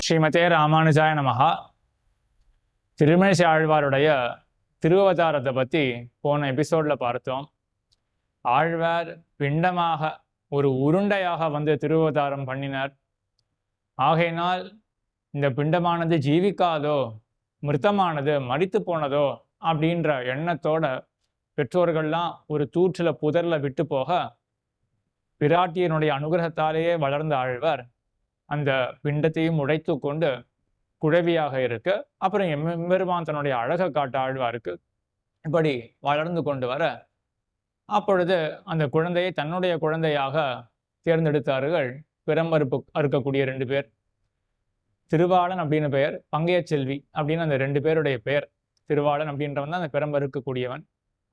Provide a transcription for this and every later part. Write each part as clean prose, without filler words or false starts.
ஸ்ரீமதே ராமானுஜாய நமஹா. திருமழிசை ஆழ்வாருடைய திருவவதாரத்தை பற்றி போன எபிசோடில் பார்த்தோம். ஆழ்வார் பிண்டமாக ஒரு உருண்டையாக வந்து திருவவதாரம் பண்ணினார். ஆகையினால் இந்த பிண்டமானது ஜீவிக்காதோ, மிருத்தமானது மரித்து போனதோ அப்படின்ற எண்ணத்தோட பெற்றோர்கள்லாம் ஒரு தூற்றில் புதரில் விட்டு போக, பிராட்டியனுடைய அனுகிரகத்தாலேயே வளர்ந்த ஆழ்வார் அந்த பிண்டத்தையும் உடைத்து கொண்டு குழவியாக இருக்கு. அப்புறம் எம்பெருமான் தன்னுடைய அழகை காட்ட ஆழ்வாருக்கு இப்படி வளர்ந்து கொண்டு வர, அப்பொழுது அந்த குழந்தையை தன்னுடைய குழந்தையாக தேர்ந்தெடுத்தார்கள் பிறமறுப்பு அறுக்கக்கூடிய 2 பேர். திருவாளன் அப்படின்னு பெயர், பங்கைய செல்வி அப்படின்னு அந்த 2 பேருடைய பெயர். திருவாளன் அப்படின்றவன் தான் அந்த பிறம்பறுக்கக்கூடியவன்.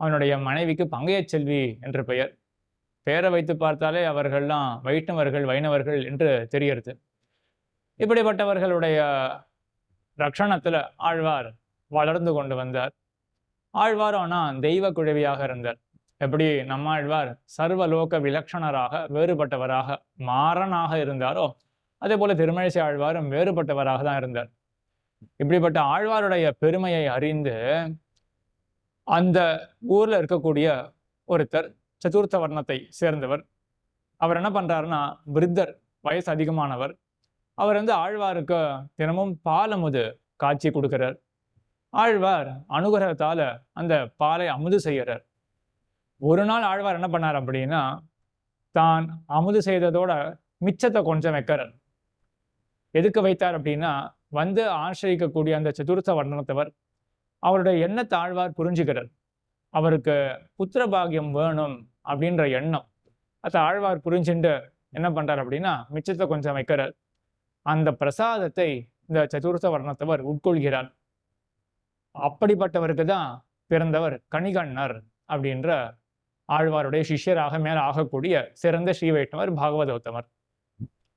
அவனுடைய மனைவிக்கு பங்கைய செல்வி என்ற பெயர். பெயரை வைத்து பார்த்தாலே அவர்கள்லாம் வைணவர்கள் என்று தெரியறது. இப்படிப்பட்டவர்களுடைய ரக்ஷணத்துல ஆழ்வார் வளர்ந்து கொண்டு வந்தார். ஆழ்வார் ஆனால் தெய்வ குழவியாக இருந்தார். எப்படி நம்ம ஆழ்வார் சர்வலோக விலக்ஷணராக வேறுபட்டவராக மாறனாக இருந்தாரோ, அதே போல திருமழிசை ஆழ்வாரும் வேறுபட்டவராக தான் இருந்தார். இப்படிப்பட்ட ஆழ்வாருடைய பெருமையை அறிந்து அந்த ஊர்ல இருக்கக்கூடிய ஒருத்தர் சதுர்த்த வர்ணத்தை சேர்ந்தவர். அவர் என்ன பண்றாருன்னா, விருத்தர், வயசு அதிகமானவர். அவர் ஆழ்வாருக்கு தினமும் பாலமுது காட்சி கொடுக்கிறார். ஆழ்வார் அனுகிரகத்தால அந்த பாலை அமுது செய்கிறார். ஒரு நாள் ஆழ்வார் என்ன பண்ணார் அப்படின்னா, தான் அமுது செய்ததோட மிச்சத்தை கொஞ்சம் வைக்கிறார். எதுக்கு வைத்தார் அப்படின்னா, வந்து ஆசிரியக்கக்கூடிய அந்த சதுர்த்த வர்ணத்தவர் அவருடைய எண்ணத்தை ஆழ்வார் புரிஞ்சுக்கிறார். அவருக்கு புத்திர பாகியம் வேணும் அப்படின்ற எண்ணம் அதை ஆழ்வார் புரிஞ்சுட்டு என்ன பண்றார் அப்படின்னா, மிச்சத்தை கொஞ்சம் வைக்கிறார். அந்த பிரசாதத்தை இந்த சதுர்த்த வர்ணத்தவர் உட்கொள்கிறார். அப்படிப்பட்டவருக்கு தான் பிறந்தவர் கணிகண்ணர் அப்படின்ற ஆழ்வாருடைய சிஷ்யராக மேல ஆகக்கூடிய சிறந்த ஸ்ரீ வைஷ்ணவர் பாகவதோத்தமர்.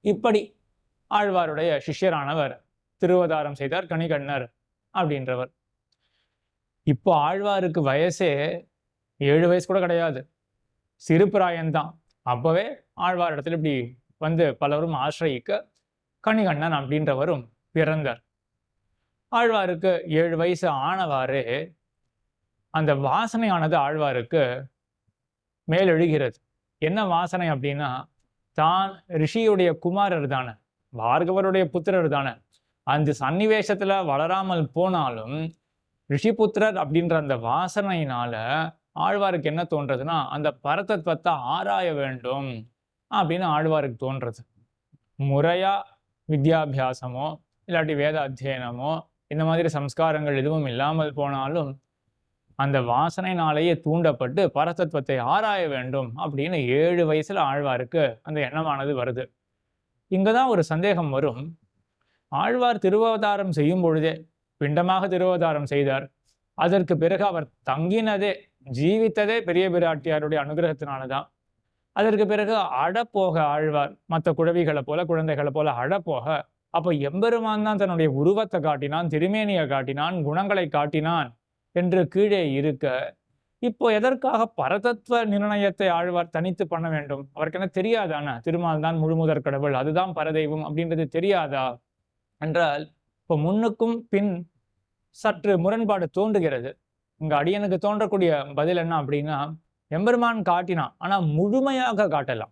இப்படி ஆழ்வாருடைய சிஷ்யரானவர் திருவதாரம் செய்தார் கணிகண்ணர் அப்படின்றவர். இப்போ ஆழ்வாருக்கு வயசே 7 வயசு கூட கிடையாது, சிறுபிராயம்தான். அப்பவே ஆழ்வார் இடத்துல இப்படி வந்து பலரும் ஆசிரியிக்க கணிகண்ணன் அப்படின்றவரும் பிறந்தார். ஆழ்வாருக்கு 7 வயசு ஆனவாறு அந்த வாசனையானது ஆழ்வாருக்கு மேலெழுகிறது. என்ன வாசனை அப்படின்னா, தான் ரிஷியுடைய குமாரர் தானே, பார்கவருடைய புத்திரர் தானே. அந்த சன்னிவேஷத்துல வளராமல் போனாலும் ரிஷிபுத்திரர் அப்படின்ற அந்த வாசனையினால ஆழ்வாருக்கு என்ன தோன்றதுன்னா, அந்த பரதத்துவத்தை ஆராய வேண்டும் அப்படின்னு ஆழ்வாருக்கு தோன்றது. முறையா வித்யாபியாசமோ இல்லாட்டி வேத அத்தியனமோ இந்த மாதிரி சம்ஸ்காரங்கள் எதுவும் இல்லாமல் போனாலும் அந்த வாசனைனாலேயே தூண்டப்பட்டு பரதத்துவத்தை ஆராய வேண்டும் அப்படின்னு 7 வயசுல ஆழ்வாருக்கு அந்த எண்ணமானது வருது. இங்கதான் ஒரு சந்தேகம் வரும். ஆழ்வார் திருவவதாரம் செய்யும் பொழுதே பிண்டமாக திருவவதாரம் செய்தார். அதற்கு பிறகு அவர் தங்கினதே, ஜீவித்ததே பெரிய பிராட்டியாருடைய அனுகிரகத்தினாலதான். அதற்கு பிறகு அடப்போக ஆழ்வார் மற்ற குழவிகளை போல குழந்தைகளை போல அடப்போக, அப்போ எம்பெருமான் தான் தன்னுடைய உருவத்தை காட்டினான், திருமேனியை காட்டினான், குணங்களை காட்டினான் என்று கீழே இருக்க, இப்போ எதற்காக பரதத்துவ நிர்ணயத்தை ஆழ்வார் தனித்து பண்ண வேண்டும்? அவருக்கு என்ன தெரியாதானா? திருமால் தான் முழுமுதற் கடவுள், அதுதான் பரதெய்வம் அப்படின்றது தெரியாதா என்றால், இப்போ முன்னுக்கும் பின் சற்று முரண்பாடு தோன்றுகிறது. இங்க அடியனுக்கு தோன்றக்கூடிய பதில் என்ன அப்படின்னா, எம்பெருமான் காட்டினான், ஆனா முழுமையாக காட்டலாம்.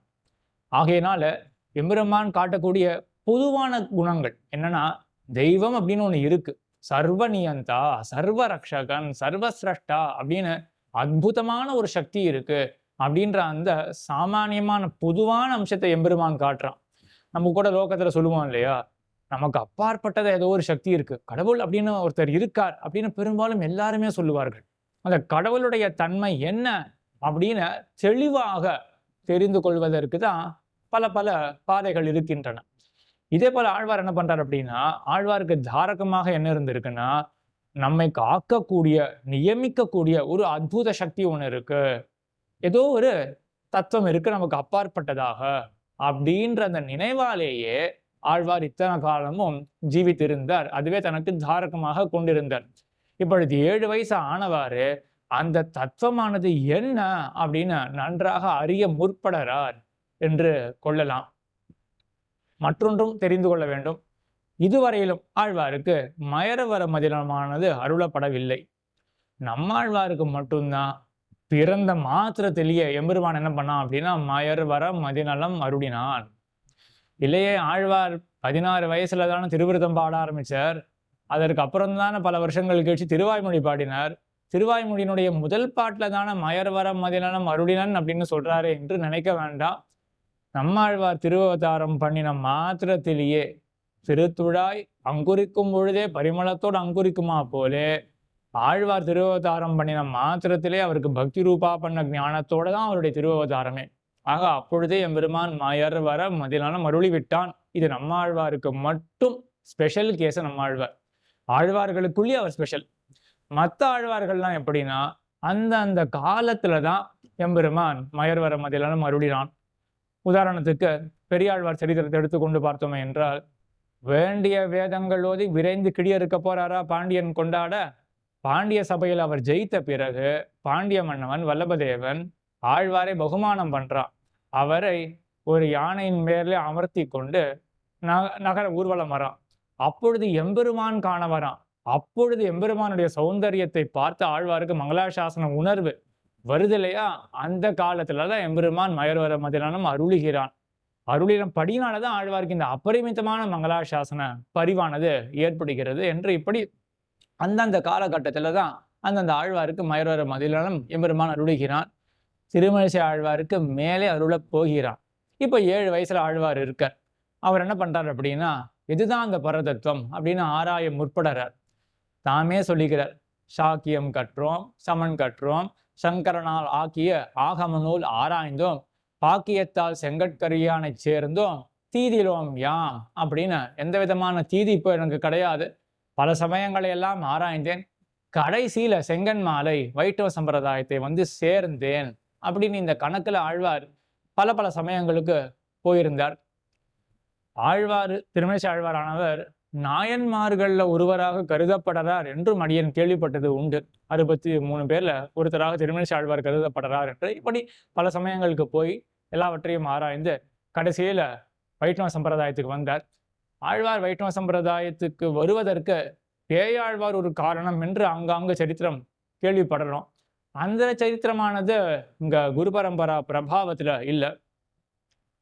ஆகையினால எம்பெருமான் காட்டக்கூடிய பொதுவான குணங்கள் என்னன்னா, தெய்வம் அப்படின்னு ஒண்ணு இருக்கு, சர்வ நியந்தா, சர்வ ரக்ஷகன், சர்வசிரஷ்டா அப்படின்னு அற்புதமான ஒரு சக்தி இருக்கு அப்படின்ற அந்த சாமானியமான பொதுவான அம்சத்தை எம்பெருமான் காட்டுறான். நம்ம கூட லோகத்துல சொல்லுவோம் இல்லையா, நமக்கு அப்பாற்பட்டத ஏதோ ஒரு சக்தி இருக்கு, கடவுள் அப்படின்னு ஒருத்தர் இருக்கார் அப்படின்னு பெரும்பாலும் எல்லாருமே சொல்லுவார்கள். அந்த கடவுளுடைய தன்மை என்ன அப்படின்னு தெளிவாக தெரிந்து கொள்வதற்கு தான் பல பல பாதைகள் இருக்கின்றன. இதே போல ஆழ்வார் என்ன பண்றார் அப்படின்னா, ஆழ்வாருக்கு தாரகமாக என்ன இருந்திருக்குன்னா, நம்மை காக்கக்கூடிய, நியமிக்கக்கூடிய ஒரு அற்புத சக்தி ஒண்ணு இருக்கு, ஏதோ ஒரு தத்துவம் இருக்கு நமக்கு அப்பாற்பட்டதாக அப்படின்ற அந்த நினைவாலேயே ஆழ்வார் இத்தனை காலமும் ஜீவித்திருந்தார். அதுவே தனக்கு தாரகமாக கொண்டிருந்தார். இப்பொழுது 7 வயசு ஆனவாறு அந்த தத்துவமானது என்ன அப்படின்னு நன்றாக அறிய முற்படுறார் என்று கொள்ளலாம். மற்றொன்றும் தெரிந்து கொள்ள வேண்டும். இதுவரையிலும் ஆழ்வாருக்கு மயரவர மதினமானது அருளப்படவில்லை. நம்மாழ்வாருக்கு மட்டும்தான் பிறந்த மாத்திரத்திலேயே எம்பெருமான் என்ன பண்ணான் அப்படின்னா மயர்வர மதிநலம் அருளினான். இல்லையே, ஆழ்வார் 16 வயசுல தானே திருவிருத்தம் பாட ஆரம்பிச்சார். அதற்கு அப்புறம் தானே பல வருஷங்கள் கழிச்சு திருவாய்மொழி பாடினார். திருவாய்மொழியினுடைய முதல் பாட்டுல தானே மயர்வர மதிநலம் அருளினன் அப்படின்னு சொல்றாரு என்று நினைக்க வேண்டாம். நம்மாழ்வார் திருவவதாரம் பண்ணின மாத்திரத்திலேயே திருத்துழாய் அங்குரிக்கும் பொழுதே பரிமளத்தோடு அங்குரிக்குமா போலே ஆழ்வார் திருவவதாரம் பண்ணின மாத்திரத்திலே அவருக்கு பக்தி ரூபா பண்ண ஞானத்தோட தான் அவருடைய திருவவதாரமே. ஆக அப்பொழுதே எம்பெருமான் மயர் வர மதிநலம் அருளி விட்டான். இது நம்மாழ்வாருக்கு மட்டும் ஸ்பெஷல் கேஸ். நம்மாழ்வார் ஆழ்வார்களுக்குள்ளேயே அவர் ஸ்பெஷல். மற்ற ஆழ்வார்கள்லாம் எப்படின்னா அந்த காலத்துலதான் எம்பெருமான் மயர் வர மதிநலம் அருளினான். உதாரணத்துக்கு பெரியாழ்வார் சரித்திரத்தை எடுத்துக்கொண்டு பார்த்தோமே என்றால், வேண்டிய வேதங்கள் ஓதி விரைந்து கிடியறுக்க போறாரா பாண்டியன் கொண்டாட. பாண்டிய சபையில் அவர் ஜெயித்த பிறகு பாண்டிய மன்னவன் வல்லபதேவன் ஆழ்வாரை பகுமானம் பண்றான். அவரை ஒரு யானையின் மேலே அமர்த்தி கொண்டு நகர ஊர்வலம் வரான். அப்பொழுது எம்பெருமான் காண வரான். அப்பொழுது எம்பெருமானுடைய சௌந்தரியத்தை பார்த்து ஆழ்வாருக்கு மங்களாசாசன உணர்வு வருது இல்லையா? அந்த காலத்துலதான் எம்பெருமான் மயர்வர மதிநலம் அருளுகிறான். அருளினம் படியினாலதான் ஆழ்வாருக்கு இந்த அபரிமிதமான மங்களாசாசன பரிவானது ஏற்படுகிறது என்று இப்படி அந்தந்த காலகட்டத்துல தான் அந்தந்த ஆழ்வாருக்கு மயர்வர மதிநலம் எம்பெருமான் அருளுகிறான். திருமழிசை ஆழ்வாருக்கு மேலே அருளப் போகிறான். இப்ப 7 வயசுல ஆழ்வார் இருக்கார். அவர் என்ன பண்றார் அப்படின்னா, இதுதான் அந்த பரதத்துவம் அப்படின்னு ஆராய முற்படுறார். தாமே சொல்லிக்கிறார், சாக்கியம் கற்றோம், சமன் கற்றோம், சங்கரனால் ஆக்கிய ஆகம நூல் ஆராய்ந்தோம், பாக்கியத்தால் செங்கட்கரியானை சேர்ந்தோம், தீதிலோம் யாம் அப்படின்னு. எந்த விதமான தீதி இப்போ எனக்கு கிடையாது. பல சமயங்களை எல்லாம் ஆராய்ந்தேன். கடைசியில செங்கன் மாலை வைஷ்ணவ சம்பிரதாயத்தை வந்து சேர்ந்தேன் அப்படின்னு இந்த கணக்குல ஆழ்வார் பல பல சமயங்களுக்கு போயிருந்தார். ஆழ்வார் திருமேசி ஆழ்வாரானவர் நாயன்மார்கள்ல ஒருவராக கருதப்படுறார் என்றும் அடியன் கேள்விப்பட்டது உண்டு. 63 பேர்ல ஒருத்தராக திருமேசி ஆழ்வார் கருதப்படுறார் என்று இப்படி பல சமயங்களுக்கு போய் எல்லாவற்றையும் ஆராய்ந்து கடைசியில வைஷ்ணவ சம்பிரதாயத்துக்கு வந்தார். ஆழ்வார் வைஷ்ணவ சம்பிரதாயத்துக்கு வருவதற்கு பேயாழ்வார் ஒரு காரணம் என்று அங்காங்கு சரித்திரம் கேள்விப்படுறோம். அந்த சரித்திரமானது இங்க குரு பரம்பரா பிரபாவத்துல இல்லை.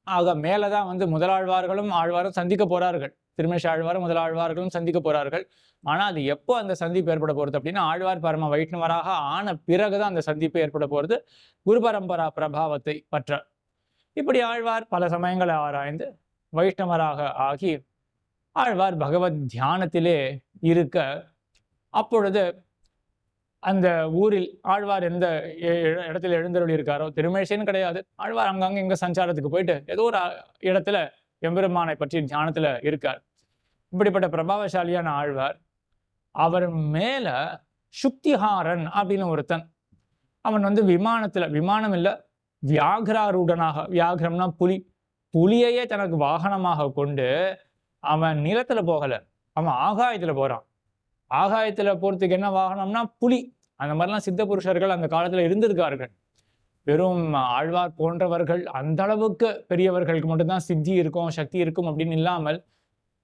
ஆக மேலதான் வந்து முதலாழ்வார்களும் ஆழ்வாரும் சந்திக்க போறார்கள். திருமேஷ் ஆழ்வாரும் முதலாழ்வார்களும் சந்திக்க போறார்கள். ஆனா அது எப்போ அந்த சந்திப்பு ஏற்பட போறது அப்படின்னா, ஆழ்வார் பரம வைஷ்ணவராக ஆன பிறகுதான் அந்த சந்திப்பு ஏற்பட போறது குரு பரம்பரா பிரபாவத்தை பற்ற. இப்படி ஆழ்வார் பல சமயங்களை ஆராய்ந்து வைஷ்ணவராக ஆகி ஆழ்வார் பகவத் தியானத்திலே இருக்க, அப்பொழுது அந்த ஊரில் ஆழ்வார் எந்த இடத்துல எழுந்தருளி இருக்காரோ, திருமேஷன்னு கிடையாது, ஆழ்வார் அங்கங்க எங்க சஞ்சாரத்துக்கு போயிட்டு ஏதோ ஒரு இடத்துல எம்பெருமானை பற்றி தியானத்துல இருக்கார். இப்படிப்பட்ட பிரபாவசாலியான ஆழ்வார், அவர் மேல சுக்திஹாரன் அப்படின்னு ஒருத்தன், அவன் வந்து விமானம் இல்ல வியாகராரூடனாக, வியாகரம்னா புலி, புலியையே தனக்கு வாகனமாக கொண்டு அவன் நிலத்துல போகல, அவன் ஆகாயத்துல போறான். ஆகாயத்துல போறதுக்கு என்ன வாகனம்னா புலி. அந்த மாதிரிலாம் சித்த புருஷர்கள் அந்த காலத்துல இருந்திருக்கார்கள். வெறும் ஆழ்வார் போன்றவர்கள் அந்த அளவுக்கு பெரியவர்களுக்கு மட்டும்தான் சித்தி இருக்கும், சக்தி இருக்கும் அப்படின்னு இல்லாமல்,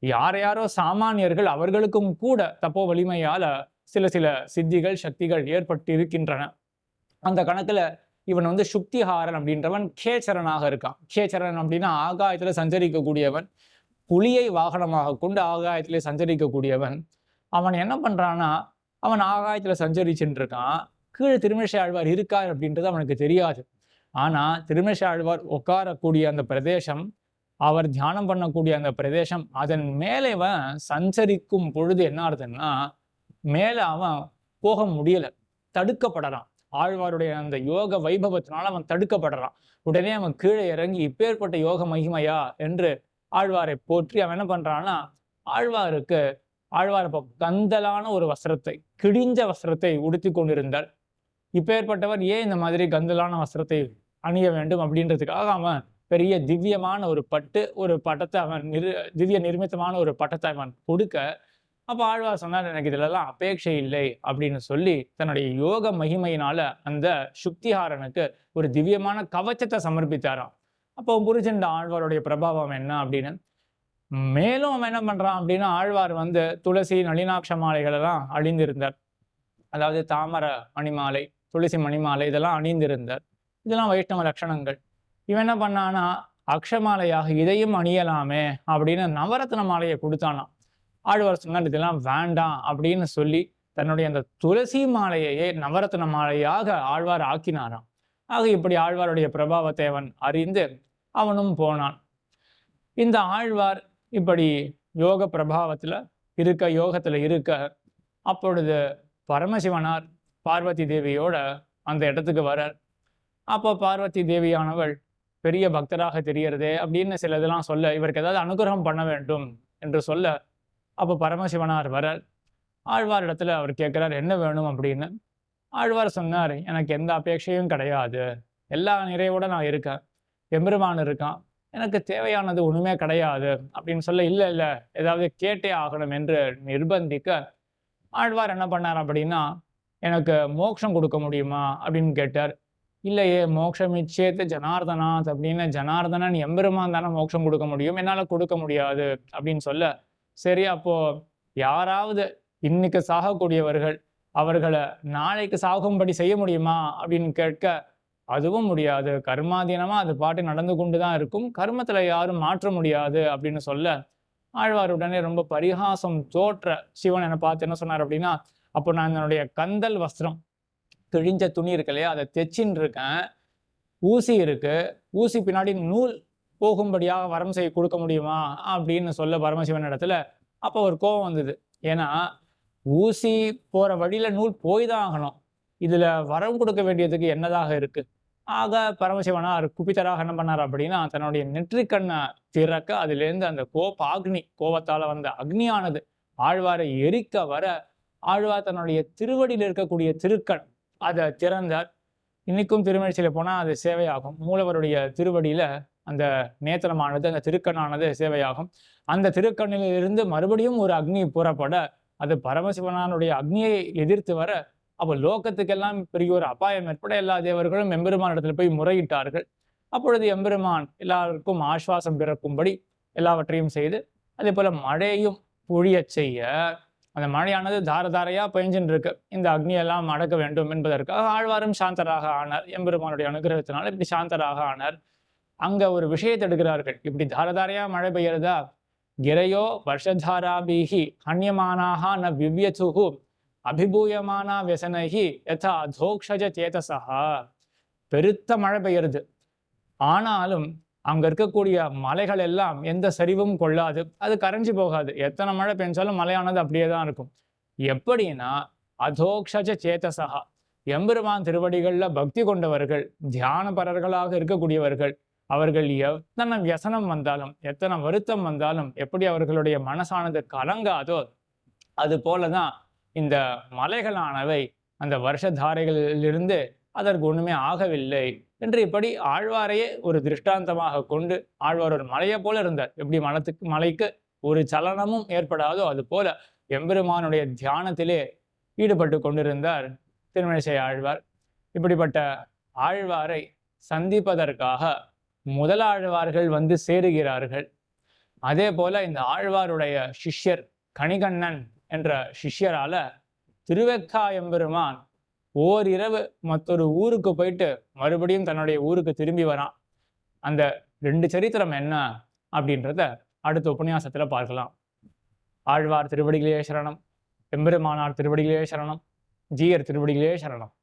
யாரையாரோ சாமானியர்கள் அவர்களுக்கும் கூட தப்போ வலிமையால சில சில சித்திகள் சக்திகள் ஏற்பட்டு இருக்கின்றன. அந்த கணக்குல இவன் வந்து சுக்திஹாரன் அப்படின்றவன் கேச்சரனாக இருக்கான். கேச்சரன் அப்படின்னா ஆகாயத்துல சஞ்சரிக்கக்கூடியவன், புலியை வாகனமாக கொண்டு ஆகாயத்திலே சஞ்சரிக்கக்கூடியவன். அவன் என்ன பண்றான்னா, அவன் ஆகாயத்துல சஞ்சரிச்சுட்டு இருக்கான். கீழே திருமேஷ ஆழ்வார் இருக்கார் அப்படின்றது அவனுக்கு தெரியாது. ஆனா திருமேஷ ஆழ்வார் உட்காரக்கூடிய அந்த பிரதேசம், அவர் தியானம் பண்ணக்கூடிய அந்த பிரதேசம், அதன் மேலே அவன் சஞ்சரிக்கும் பொழுது என்ன ஆகுதுன்னா, மேல அவன் போக முடியல, தடுக்கப்படுறான். ஆழ்வாருடைய அந்த யோக வைபவத்தினால அவன் தடுக்கப்படுறான். உடனே அவன் கீழே இறங்கி இப்பேற்பட்ட யோக மகிமையா என்று ஆழ்வாரை போற்றி அவன் என்ன பண்றான்னா, ஆழ்வார் கந்தலான ஒரு வஸ்திரத்தை, கிழிஞ்ச வஸ்திரத்தை உடுத்தி கொண்டிருந்தார். இப்பேற்பட்டவர் ஏன் இந்த மாதிரி கந்தலான வஸ்திரத்தை அணிய வேண்டும் அப்படின்றதுக்காக அவன் பெரிய திவ்யமான ஒரு பட்டத்தை அவன் திவ்ய நிர்மித்தமான ஒரு பட்டத்தை அவன் கொடுக்க, அப்ப ஆழ்வார் சொன்னார், எனக்கு இதுலலாம் அபேட்சை இல்லை அப்படின்னு சொல்லி தன்னுடைய யோக மகிமையினால அந்த சுக்திஹாரனுக்கு ஒரு திவ்யமான கவச்சத்தை சமர்ப்பித்தாராம். அப்போ புரிஞ்சுண்ட ஆழ்வாருடைய பிரபாவம் என்ன அப்படின்னு, மேலும் அவன் என்ன பண்றான் அப்படின்னா, ஆழ்வார் வந்து துளசி நளினாட்ச மாலைகள் எல்லாம் அணிந்திருந்தார். அதாவது தாமர மணிமாலை, துளசி மணிமாலை இதெல்லாம் அணிந்திருந்தார். இதெல்லாம் வைஷ்ணவ லட்சணங்கள். இவன் என்ன பண்ணான்னா, அக்ஷமாலையாக இதையும் அணியலாமே அப்படின்னு நவரத்ன மாலையை கொடுத்தானாம். ஆழ்வார் சொன்னார், இதெல்லாம் வேண்டாம் அப்படின்னு சொல்லி தன்னுடைய அந்த துளசி மாலையையே நவரத்ன மாலையாக ஆழ்வார் ஆக்கினாராம். ஆக இப்படி ஆழ்வாருடைய பிரபாவத்தை அவன் அறிந்து அவனும் போனான். இந்த ஆழ்வார் இப்படி யோக பிரபாவத்துல இருக்க, யோகத்துல இருக்க, அப்பொழுது பரமசிவனார் பார்வதி தேவியோட அந்த இடத்துக்கு வரார். அப்போ பார்வதி தேவியானவள் பெரிய பக்தராக தெரியறதே அப்படின்னு சில இதெல்லாம் சொல்ல, இவருக்கு ஏதாவது அனுகிரகம் பண்ண வேண்டும் என்று சொல்ல, அப்போ பரமசிவனார் வரார். ஆழ்வார் இடத்துல அவர் கேட்கிறார், என்ன வேணும் அப்படின்னு. ஆழ்வார் சொன்னார், எனக்கு எந்த அபேட்சையும் கிடையாது, எல்லா நிறைவோட நான் இருக்கேன், எம்பெருமான் இருக்கான், எனக்கு தேவையானது ஒண்ணுமே கிடையாது அப்படின்னு சொல்ல, இல்லை இல்லை ஏதாவது கேட்டே ஆகணும் என்று நிர்பந்திக்க, ஆழ்வார் என்ன பண்ணார் அப்படின்னா, எனக்கு மோட்சம் கொடுக்க முடியுமா அப்படின்னு கேட்டார். இல்லையே, மோட்சம் இச்சேத்து ஜனார்தனாத் அப்படின்னு, ஜனார்தனன் எம்பெருமான் தானே மோட்சம் கொடுக்க முடியும், என்னால கொடுக்க முடியாது அப்படின்னு சொல்ல, சரி அப்போ யாராவது இன்னைக்கு சாகக்கூடியவர்கள் அவர்களை நாளைக்கு சாகும்படி செய்ய முடியுமா அப்படின்னு கேட்க, அதுவும் முடியாது, கர்மாதீனமா அது பாட்டு நடந்து கொண்டுதான் இருக்கும், கர்மத்துல யாரும் மாற்ற முடியாது அப்படின்னு சொல்ல, ஆழ்வார் உடனே ரொம்ப பரிகாசம் தோற்ற சிவன் என்னை பார்த்து என்ன சொன்னார் அப்படின்னா, அப்போ நான் என்னுடைய கந்தல் வஸ்திரம், கிழிஞ்ச துணி இருக்கு இல்லையா, அதை தைச்சின்னு இருக்கேன், ஊசி இருக்கு, ஊசி பின்னாடி நூல் போகும்படியாக வரம் செய்ய கொடுக்க முடியுமா அப்படின்னு சொல்ல பரமசிவன் இடத்துல. அப்போ ஒரு கோபம் வந்தது. ஏன்னா ஊசி போற வழியில நூல் போய் தான் ஆகணும், இதுல வரம் கொடுக்க வேண்டியதுக்கு என்னதாக இருக்கு. ஆக பரமசிவனார் குபித்தராக என்ன பண்ணார் அப்படின்னா, தன்னுடைய நெற்றிக்கண்ணை திறக்க அதிலிருந்து அந்த அக்னி, கோபத்தால வந்த அக்னியானது ஆழ்வாரை எரிக்க வர, ஆழ்வார் தன்னுடைய திருவடியில் இருக்கக்கூடிய திருக்கண் அதை திறந்தார். இன்னைக்கும் திருமழிசையில போனா அது சேவையாகும். மூலவருடைய திருவடியில அந்த நேத்திரமானது, அந்த திருக்கண்ணானது சேவையாகும். அந்த திருக்கண்ணில் இருந்து மறுபடியும் ஒரு அக்னி புறப்பட, அது பரமசிவனானுடைய அக்னியை எதிர்த்து வர, அப்போ லோகத்துக்கெல்லாம் பெரிய ஒரு அபாயம் ஏற்பட எல்லா தேவர்களும் எம்பெருமான் இடத்துல போய் முறையிட்டார்கள். அப்பொழுது எம்பெருமான் எல்லாருக்கும் ஆஸ்வாசம் பிறக்கும்படி எல்லாவற்றையும் செய்து, அதே போல மழையும் பொழிய செய்ய, அந்த மழையானது தாரதாரையா பெஞ்சுன்னு இருக்கு, இந்த அக்னியெல்லாம் அடக்க வேண்டும் என்பதற்காக ஆழ்வாரும் சாந்தராக ஆனார். எம்பெருமானுடைய அனுகிரகத்தினால இப்படி சாந்தராக ஆனார். அங்க ஒரு விஷயத்தை எடுக்கிறார்கள், இப்படி தாரதாரையா மழை பெய்யறதா, கிரையோ வருஷதாராபிஹி ஹன்யமானாக ந விவ்யதுஹு அபிபூயமானா வியசனஹி யதா தோக்ஷஜ சேதசஹா. பெருத்த மழை பெய்யறது, ஆனாலும் அங்க இருக்கக்கூடிய மலைகள் எல்லாம் எந்த சரிவும் கொள்ளாது, அது கரைஞ்சு போகாது, எத்தனை மழை பெஞ்சாலும் மலையானது அப்படியே தான் இருக்கும். எப்படின்னா அதோக்ஷஜ சேதசஹா, எம்பெருமான் திருவடிகள்ல பக்தி கொண்டவர்கள், தியானபரர்களாக இருக்கக்கூடியவர்கள், அவர்கள் எத்தனை வியசனம் வந்தாலும், எத்தனை வருத்தம் வந்தாலும், எப்படி அவர்களுடைய மனசானது கலங்காதோ, அது போலதான் இந்த மலைகளானவை அந்த வருஷதாரைகளிலிருந்து அதற்கு ஒண்ணுமே ஆகவில்லை என்று இப்படி ஆழ்வாரையே ஒரு திருஷ்டாந்தமாக கொண்டு, ஆழ்வார் ஒரு மலையை போல இருந்தார். எப்படி மலைக்கு ஒரு சலனமும் ஏற்படாதோ அது போல எம்பெருமானுடைய தியானத்திலே ஈடுபட்டு கொண்டிருந்தார் திருமழிசை ஆழ்வார். இப்படிப்பட்ட ஆழ்வாரை சந்திப்பதற்காக முதலாழ்வார்கள் வந்து சேருகிறார்கள். அதே போல இந்த ஆழ்வாருடைய சிஷ்யர் கணிகண்ணன் என்ற சிஷ்யரால திருவெக்கா எம்பெருமான் ஓரிரவு மற்றொரு ஊருக்கு போயிட்டு மறுபடியும் தன்னுடைய ஊருக்கு திரும்பி வரான். அந்த 2 சரித்திரம் என்ன அப்படின்றத அடுத்த உபன்யாசத்துல பார்க்கலாம். ஆழ்வார் திருவடிகளே சரணம், எம்பெருமானார் திருவடிகளே சரணம், ஜீயர் திருவடிகளே சரணம்.